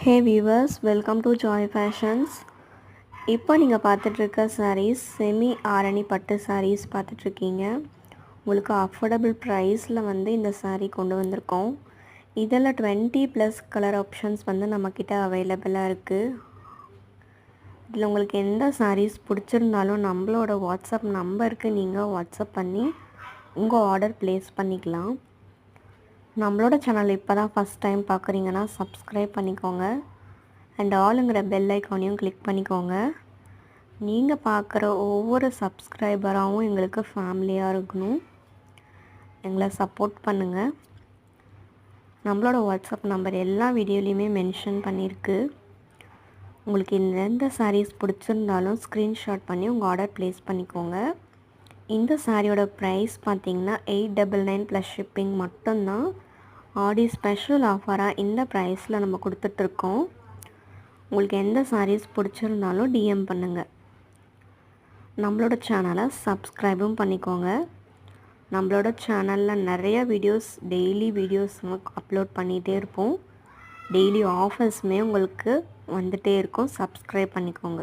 Hey viewers, welcome to Joy fashions. இப்போ நீங்கள் பார்த்துட்ருக்க saris semi Arani பட்டு சாரீஸ் பார்த்துட்ருக்கீங்க. உங்களுக்கு அஃபோர்டபுள் ப்ரைஸில் இந்த சாரீ கொண்டு வந்திருக்கோம். இதில் 20+ கலர் ஆப்ஷன்ஸ் நம்மக்கிட்ட அவைலபிளாக இருக்குது. இதில் உங்களுக்கு எந்த சாரீஸ் பிடிச்சிருந்தாலும் நம்மளோட வாட்ஸ்அப் நம்பருக்கு நீங்கள் வாட்ஸ்அப் பண்ணி உங்கள் ஆர்டர் ப்ளேஸ் பண்ணிக்கலாம். நம்மளோட சேனல் இப்போ தான் ஃபஸ்ட் டைம் பார்க்குறீங்கன்னா சப்ஸ்கிரைப் பண்ணிக்கோங்க அண்ட் ஆளுங்கிற பெல் ஐக்கானையும் கிளிக் பண்ணிக்கோங்க. நீங்கள் பார்க்குற ஒவ்வொரு சப்ஸ்கிரைபராகவும் எங்களுக்கு ஃபேமிலியாக இருக்கணும். எங்களை சப்போர்ட் பண்ணுங்கள். நம்மளோட வாட்ஸ்அப் நம்பர் எல்லா வீடியோலையுமே மென்ஷன் பண்ணியிருக்கு. உங்களுக்கு எந்த சாரீஸ் பிடிச்சிருந்தாலும் ஸ்க்ரீன்ஷாட் பண்ணி உங்கள் ஆர்டர் ப்ளேஸ் பண்ணிக்கோங்க. இந்த சாரியோட ப்ரைஸ் பார்த்திங்கன்னா 899 ப்ளஸ் ஷிப்பிங் மட்டும்தான். ஆடி ஸ்பெஷல் ஆஃபராக இந்த ப்ரைஸில் நம்ம கொடுத்துட்ருக்கோம். உங்களுக்கு எந்த சாரீஸ் பிடிச்சிருந்தாலும் டிஎம் பண்ணுங்கள். நம்மளோட சேனலை சப்ஸ்கிரைபும் பண்ணிக்கோங்க. நம்மளோட சேனலில் நிறைய டெய்லி வீடியோஸ் அப்லோட் பண்ணிகிட்டே இருப்போம். டெய்லி ஆஃபர்ஸுமே உங்களுக்கு வந்துகிட்டே இருக்கும். சப்ஸ்கிரைப் பண்ணிக்கோங்க.